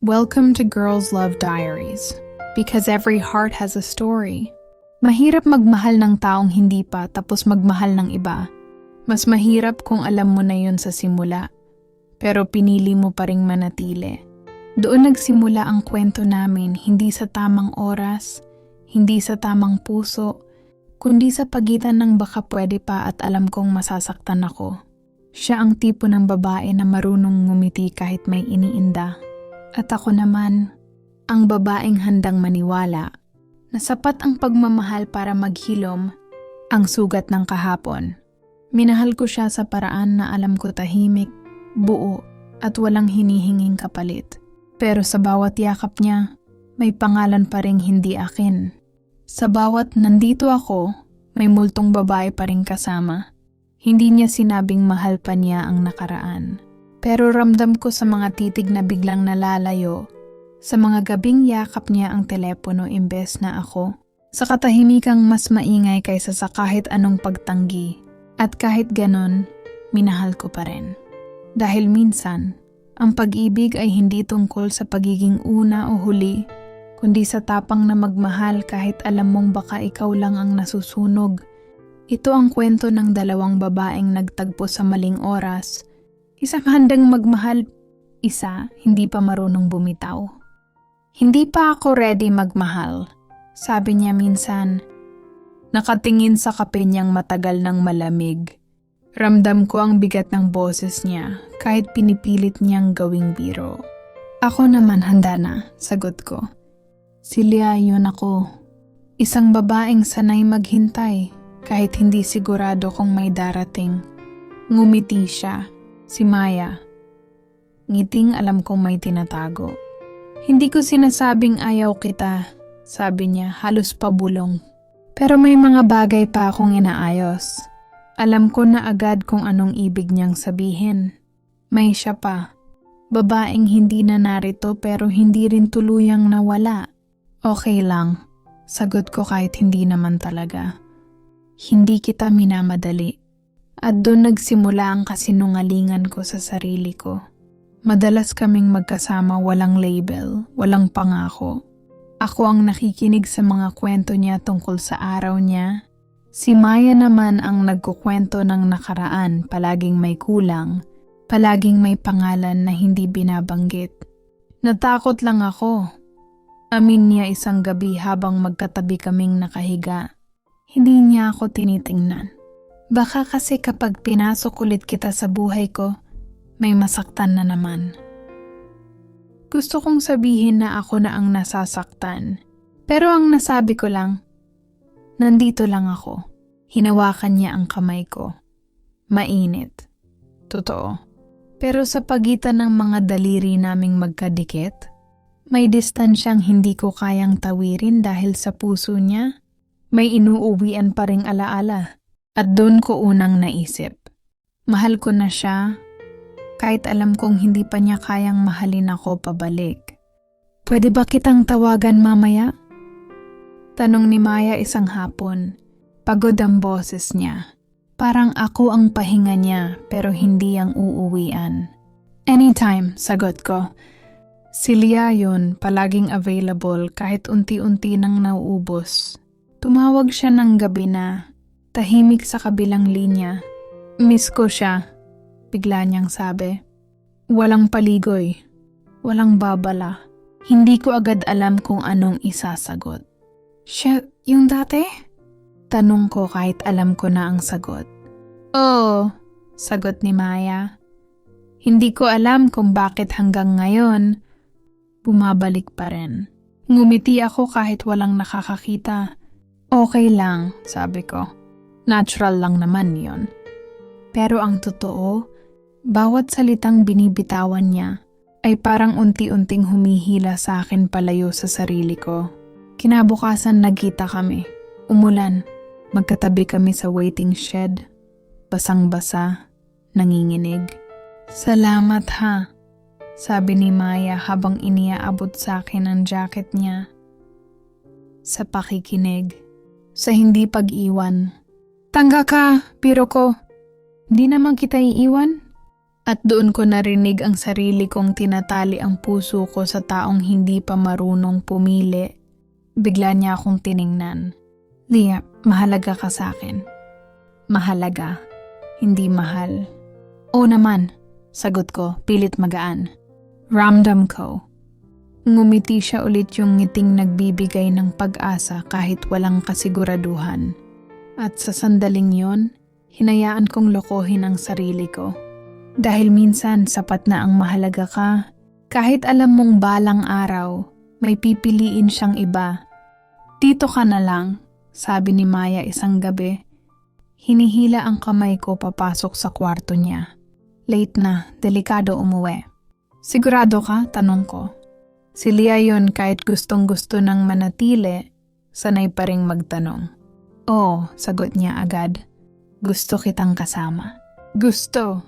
Welcome to Girls Love Diaries, because every heart has a story. Mahirap magmahal ng taong hindi pa tapos magmahal ng iba. Mas mahirap kung alam mo na yun sa simula, pero pinili mo pa ring manatili. Doon nagsimula ang kwento namin, hindi sa tamang oras, hindi sa tamang puso, kundi sa pagitan ng baka pwede pa at alam kong masasaktan ako. Siya ang tipo ng babae na marunong ngumiti kahit may iniinda. At ako naman, ang babaeng handang maniwala na sapat ang pagmamahal para maghilom ang sugat ng kahapon. Minahal ko siya sa paraan na alam ko tahimik, buo at walang hinihinging kapalit. Pero sa bawat yakap niya, may pangalan pa ring hindi akin. Sa bawat nandito ako, may multong babae pa ring kasama. Hindi niya sinabing mahal pa niya ang nakaraan. Pero ramdam ko sa mga titig na biglang nalalayo, sa mga gabing yakap niya ang telepono imbes na ako, sa katahimikang mas maingay kaysa sa kahit anong pagtanggi. At kahit ganon, minahal ko pa rin. Dahil minsan, ang pag-ibig ay hindi tungkol sa pagiging una o huli, kundi sa tapang na magmahal kahit alam mong baka ikaw lang ang nasusunog. Ito ang kwento ng dalawang babaeng nagtagpo sa maling oras. Isa handang magmahal, isa hindi pa marunong bumitaw. Hindi pa ako ready magmahal, sabi niya minsan. Nakatingin sa kape niyang matagal ng malamig. Ramdam ko ang bigat ng boses niya kahit pinipilit niyang gawing biro. Ako naman handa na, sagot ko. Silya, yun ako. Isang babaeng sanay maghintay kahit hindi sigurado kung may darating. Ngumiti siya. Si Maya. Ngiting alam kong may tinatago. Hindi ko sinasabing ayaw kita, sabi niya, halos pabulong. Pero may mga bagay pa akong inaayos. Alam ko na agad kung anong ibig niyang sabihin. May siya pa. Babaeng hindi na narito pero hindi rin tuluyang nawala. Okay lang, sagot ko kahit hindi naman talaga. Hindi kita minamadali. At doon nagsimula ang kasinungalingan ko sa sarili ko. Madalas kaming magkasama walang label, walang pangako. Ako ang nakikinig sa mga kwento niya tungkol sa araw niya. Si Maya naman ang nagkukwento ng nakaraan, palaging may kulang, palaging may pangalan na hindi binabanggit. Natakot lang ako. Amin niya isang gabi habang magkatabi kaming nakahiga. Hindi niya ako tinitingnan. Baka kasi kapag pinasok ulit kita sa buhay ko, may masaktan na naman. Gusto kong sabihin na ako na ang nasasaktan. Pero ang nasabi ko lang, nandito lang ako. Hinawakan niya ang kamay ko. Mainit. Totoo. Pero sa pagitan ng mga daliri naming magkadikit, may distansyang hindi ko kayang tawirin dahil sa puso niya, may inuuwian pa ring alaala. At doon ko unang naisip, mahal ko na siya, kahit alam kong hindi pa niya kayang mahalin ako pabalik. Pwede ba kitang tawagan mamaya? Tanong ni Maya isang hapon. Pagod ang boses niya. Parang ako ang pahinga niya pero hindi ang uuwian. Anytime, sagot ko. Silya yun, palaging available kahit unti-unti nang nauubos. Tumawag siya ng gabi na. Tahimik sa kabilang linya. Miss ko siya, bigla niyang sabi. Walang paligoy, walang babala. Hindi ko agad alam kung anong isasagot. Siya, yung dati? Tanong ko kahit alam ko na ang sagot. Oo, sagot ni Maya. Hindi ko alam kung bakit hanggang ngayon, bumabalik pa rin. Ngumiti ako kahit walang nakakakita. Okay lang, sabi ko. Natural lang naman yon. Pero ang totoo, bawat salitang binibitawan niya ay parang unti-unting humihila sa akin palayo sa sarili ko. Kinabukasan nagkita kami. Umulan. Magkatabi kami sa waiting shed. Basang-basa. Nanginginig. Salamat ha, sabi ni Maya habang iniaabot sa akin ang jacket niya. Sa pakikinig. Sa hindi pag-iwan. Tangga ka, biro ko. Di naman kita iiwan? At doon ko narinig ang sarili kong tinatali ang puso ko sa taong hindi pa marunong pumili. Bigla niya akong tiningnan. Lia, mahalaga ka sa akin. Mahalaga, hindi mahal. Oo naman, sagot ko, pilit magaan. Ramdam ko. Ngumiti siya ulit, yung ngiting nagbibigay ng pag-asa kahit walang kasiguraduhan. At sa sandaling yon, hinayaan kong lokohin ang sarili ko. Dahil minsan sapat na ang mahalaga ka, kahit alam mong balang araw, may pipiliin siyang iba. Dito ka na lang, sabi ni Maya isang gabi. Hinihila ang kamay ko papasok sa kwarto niya. Late na, delikado umuwi. Sigurado ka? Tanong ko. Si Lia yun, kahit gustong-gusto nang manatili, sanay pa ring magtanong. Oo, sagot niya agad. Gusto kitang kasama. Gusto.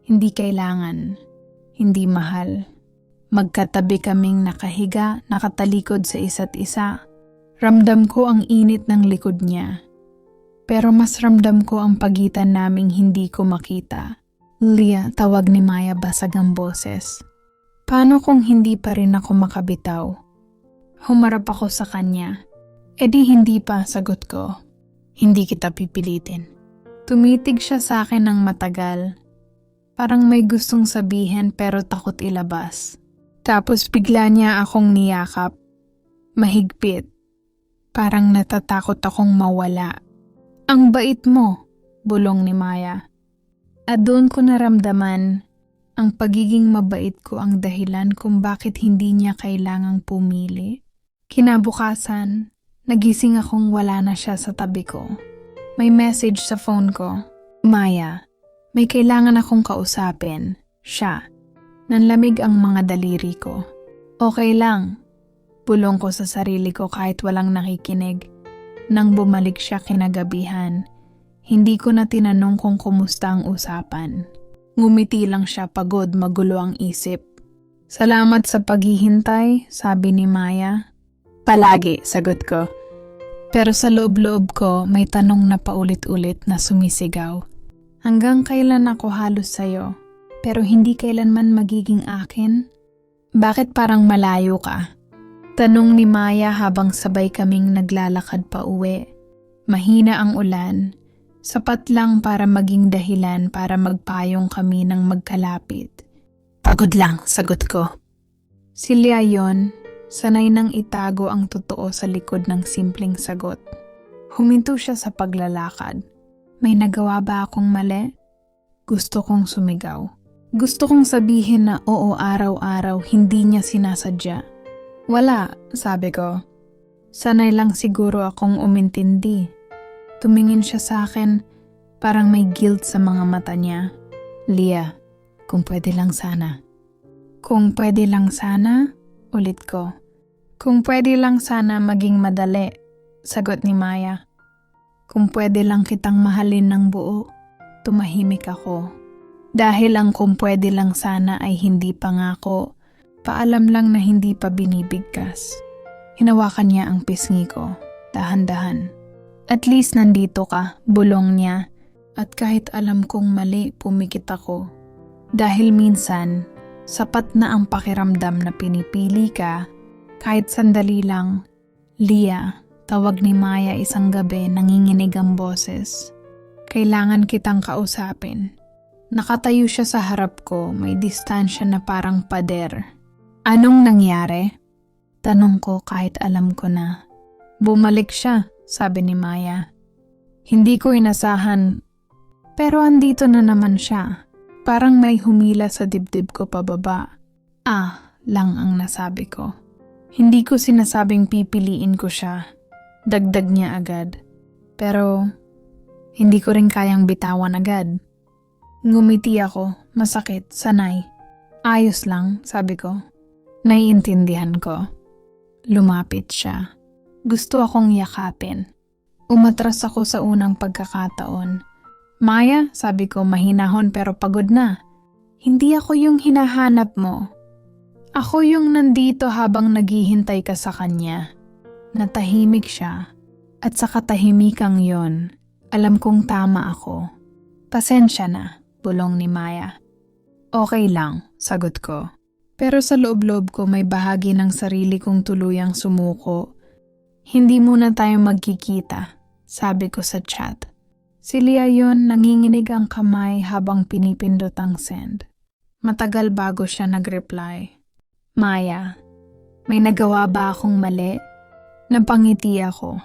Hindi kailangan. Hindi mahal. Magkatabi kaming nakahiga, nakatalikod sa isa't isa. Ramdam ko ang init ng likod niya. Pero mas ramdam ko ang pagitan naming hindi ko makita. Lia, tawag ni Maya basag ang boses. Paano kung hindi pa rin ako makabitaw? Humarap ako sa kanya. E di hindi pa, sagot ko. Hindi kita pipilitin. Tumitig siya sa akin ng matagal. Parang may gustong sabihin pero takot ilabas. Tapos bigla niya akong niyakap. Mahigpit. Parang natatakot akong mawala. Ang bait mo, bulong ni Maya. At doon ko naramdaman ang pagiging mabait ko ang dahilan kung bakit hindi niya kailangang pumili. Kinabukasan, nagising akong wala na siya sa tabi ko. May message sa phone ko. Maya, may kailangan akong kausapin. Siya. Nanlamig ang mga daliri ko. Okay lang. Bulong ko sa sarili ko kahit walang nakikinig. Nang bumalik siya kinagabihan, hindi ko na tinanong kung kumusta ang usapan. Ngumiti lang siya, pagod, magulo ang isip. Salamat sa paghihintay, sabi ni Maya. Palagi, sagot ko. Pero sa loob-loob ko, may tanong na paulit-ulit na sumisigaw. Hanggang kailan ako halos sa'yo, pero hindi kailanman magiging akin? Bakit parang malayo ka? Tanong ni Maya habang sabay kaming naglalakad pa uwi. Mahina ang ulan, sapat lang para maging dahilan para magpayong kami ng magkalapit. Pagod lang, sagot ko. Si Lia yon, sanay nang itago ang totoo sa likod ng simpleng sagot. Huminto siya sa paglalakad. May nagawa ba akong mali? Gusto kong sumigaw. Gusto kong sabihin na oo araw-araw, hindi niya sinasadya. Wala, sabi ko. Sanay lang siguro akong umintindi. Tumingin siya sa akin, parang may guilt sa mga mata niya. Lia, kung pwede lang sana. Kung pwede lang sana? Ulit ko. Kung pwede lang sana maging madali, sagot ni Maya. Kung pwede lang kitang mahalin ng buo, tumahimik ako. Dahil ang kung pwede lang sana ay hindi pangako, paalam lang na hindi pa binibigkas. Hinawakan niya ang pisngi ko, dahan-dahan. At least nandito ka, bulong niya. At kahit alam kong mali, pumikit ako. Dahil minsan, sapat na ang pakiramdam na pinipili ka, kahit sandali lang. Lia, tawag ni Maya isang gabi, nanginginig ang boses. Kailangan kitang kausapin. Nakatayo siya sa harap ko, may distansya na parang pader. Anong nangyari? Tanong ko kahit alam ko na. Bumalik siya, sabi ni Maya. Hindi ko inasahan, pero andito na naman siya. Parang may humila sa dibdib ko pababa. Lang ang nasabi ko. Hindi ko sinasabing pipiliin ko siya. Dagdag niya agad. Pero hindi ko rin kayang bitawan agad. Ngumiti ako, masakit, sanay. Ayos lang, sabi ko. Naiintindihan ko. Lumapit siya. Gusto akong yakapin. Umatras ako sa unang pagkakataon. Maya, sabi ko, mahinahon pero pagod na. Hindi ako yung hinahanap mo. Ako yung nandito habang naghihintay ka sa kanya. Natahimik siya. At sa katahimikang yon, alam kong tama ako. Pasensya na, bulong ni Maya. Okay lang, sagot ko. Pero sa loob-loob ko may bahagi ng sarili kong tuluyang sumuko. Hindi muna tayo magkikita, sabi ko sa chat. Si Lia yon, nanginginig ang kamay habang pinipindot ang send. Matagal bago siya nag-reply. Maya, may nagawa ba akong mali? Napangiti ako.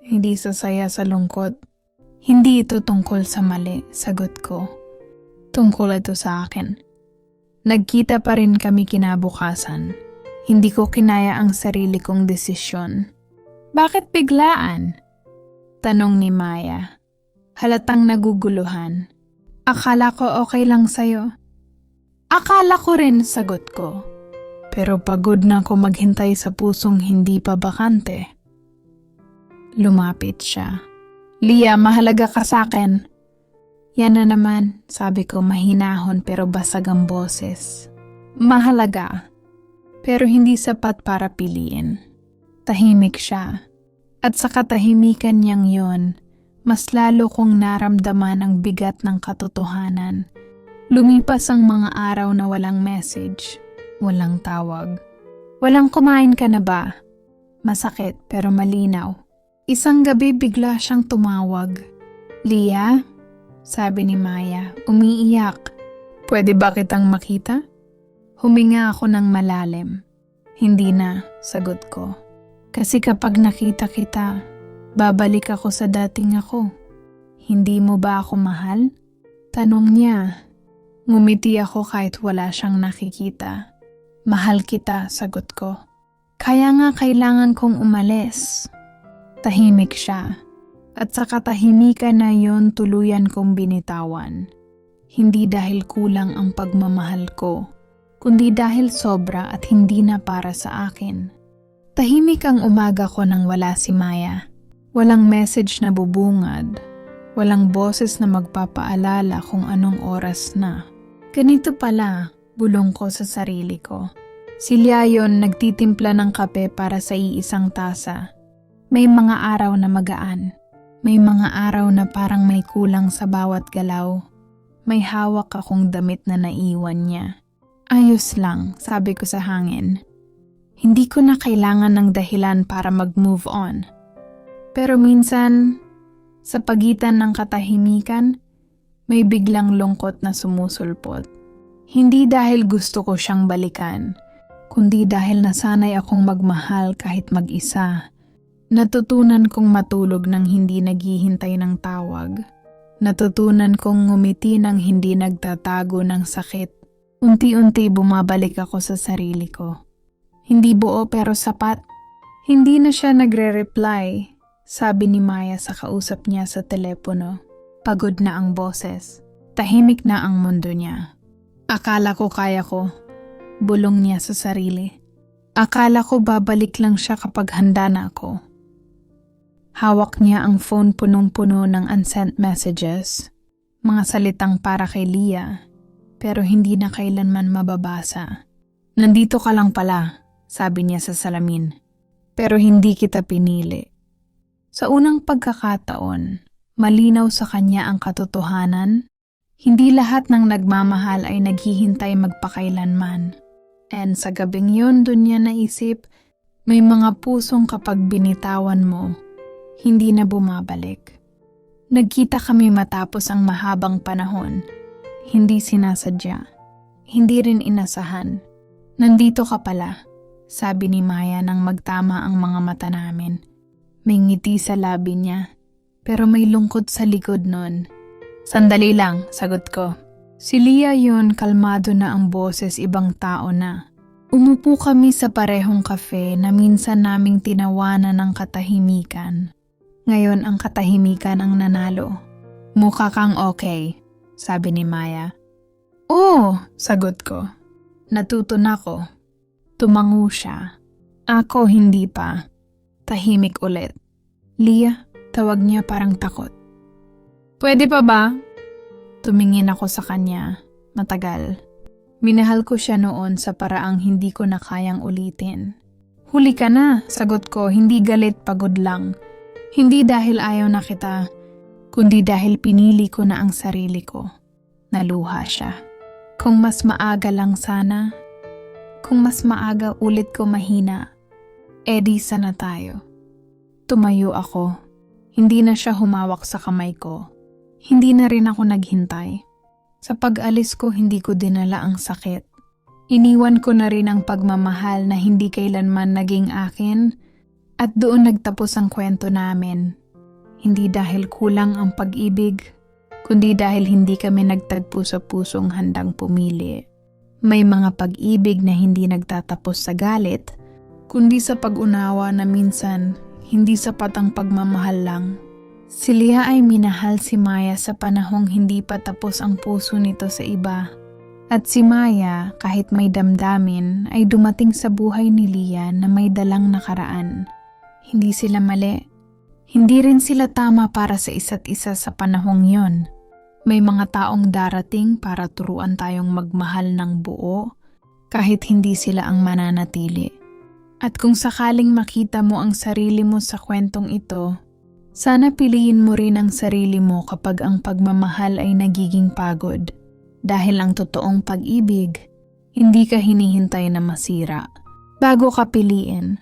Hindi sasaya sa lungkot. Hindi ito tungkol sa mali, sagot ko. Tungkol ito sa akin. Nagkita pa rin kami kinabukasan. Hindi ko kinaya ang sarili kong desisyon. Bakit biglaan? Tanong ni Maya. Halatang naguguluhan. Akala ko okay lang sa'yo. Akala ko rin, sagot ko. Pero pagod na ako maghintay sa pusong hindi pa bakante. Lumapit siya. Lia, mahalaga ka sa'kin. Yan na naman, sabi ko mahinahon pero basag ang boses. Mahalaga, pero hindi sapat para piliin. Tahimik siya. At sa katahimikan niyang yon, mas lalo kong naramdaman ang bigat ng katotohanan. Lumipas ang mga araw na walang message, walang tawag. Walang kumain ka na ba? Masakit pero malinaw. Isang gabi bigla siyang tumawag. Lia? Sabi ni Maya, umiiyak. Pwede ba kitang makita? Huminga ako ng malalim. Hindi na, sagot ko. Kasi kapag nakita kita, babalik ako sa dating ako. Hindi mo ba ako mahal? Tanong niya. Ngumiti ako kahit wala siyang nakikita. Mahal kita, sagot ko. Kaya nga kailangan kong umalis. Tahimik siya. At sa katahimikan na yon tuluyan kong binitawan. Hindi dahil kulang ang pagmamahal ko, kundi dahil sobra at hindi na para sa akin. Tahimik ang umaga ko nang wala si Maya. Walang message na bubungad. Walang boses na magpapaalala kung anong oras na. Ganito pala, bulong ko sa sarili ko. Si Lia yon nagtitimpla ng kape para sa iisang tasa. May mga araw na magaan. May mga araw na parang may kulang sa bawat galaw. May hawak akong damit na naiwan niya. Ayos lang, sabi ko sa hangin. Hindi ko na kailangan ng dahilan para mag-move on. Pero minsan, sa pagitan ng katahimikan, may biglang lungkot na sumusulpot. Hindi dahil gusto ko siyang balikan, kundi dahil nasanay akong magmahal kahit mag-isa. Natutunan kong matulog nang hindi naghihintay ng tawag. Natutunan kong ngumiti nang hindi nagtatago ng sakit. Unti-unti bumabalik ako sa sarili ko. Hindi buo pero sapat. Hindi na siya nagre-reply, sabi ni Maya sa kausap niya sa telepono. Pagod na ang boses. Tahimik na ang mundo niya. Akala ko kaya ko. Bulong niya sa sarili. Akala ko babalik lang siya kapag handa na ako. Hawak niya ang phone punong-puno ng unsent messages. Mga salitang para kay Lia, pero hindi na kailanman mababasa. Nandito ka lang pala, sabi niya sa salamin. Pero hindi kita pinili. Sa unang pagkakataon, malinaw sa kanya ang katotohanan. Hindi lahat ng nagmamahal ay naghihintay magpakailanman. And sa gabing yun, dun niya naisip, may mga pusong kapag binitawan mo, hindi na bumabalik. Nagkita kami matapos ang mahabang panahon. Hindi sinasadya. Hindi rin inasahan. Nandito ka pala, sabi ni Maya nang magtama ang mga mata namin. May ngiti sa labi niya, pero may lungkot sa likod nun. Sandali lang, sagot ko. Si Lia yun, kalmado na ang boses, ibang tao na. Umupo kami sa parehong kafe na minsan naming tinawanan ng katahimikan. Ngayon ang katahimikan ang nanalo. Mukha kang okay, sabi ni Maya. Oo, sagot ko. Natuto na ko. Tumango siya. Ako hindi pa. Tahimik ulit. Lia, tawag niya parang takot. Pwede pa ba? Tumingin ako sa kanya. Matagal. Minahal ko siya noon sa paraang hindi ko na kayang ulitin. Huli ka na, sagot ko, hindi galit, pagod lang. Hindi dahil ayaw na kita, kundi dahil pinili ko na ang sarili ko. Naluha siya. Kung mas maaga lang sana, kung mas maaga ulit ko mahina, edi sana tayo. Tumayo ako. Hindi na siya humawak sa kamay ko. Hindi na rin ako naghintay. Sa pag-alis ko, hindi ko dinala ang sakit. Iniwan ko na rin ang pagmamahal na hindi kailanman naging akin at doon nagtapos ang kwento namin. Hindi dahil kulang ang pag-ibig, kundi dahil hindi kami nagtagpo sa pusong handang pumili. May mga pag-ibig na hindi nagtatapos sa galit, kundi sa pag-unawa na minsan hindi sapat ang pagmamahal lang. Si Lia ay minahal si Maya sa panahong hindi pa tapos ang puso nito sa iba. At si Maya, kahit may damdamin, ay dumating sa buhay ni Lia na may dalang nakaraan. Hindi sila mali. Hindi rin sila tama para sa isa't isa sa panahong yon. May mga taong darating para turuan tayong magmahal ng buo, kahit hindi sila ang mananatili. At kung sakaling makita mo ang sarili mo sa kwentong ito, sana piliin mo rin ang sarili mo kapag ang pagmamahal ay nagiging pagod. Dahil ang totoong pag-ibig, hindi ka hinihintay na masira. Bago ka piliin,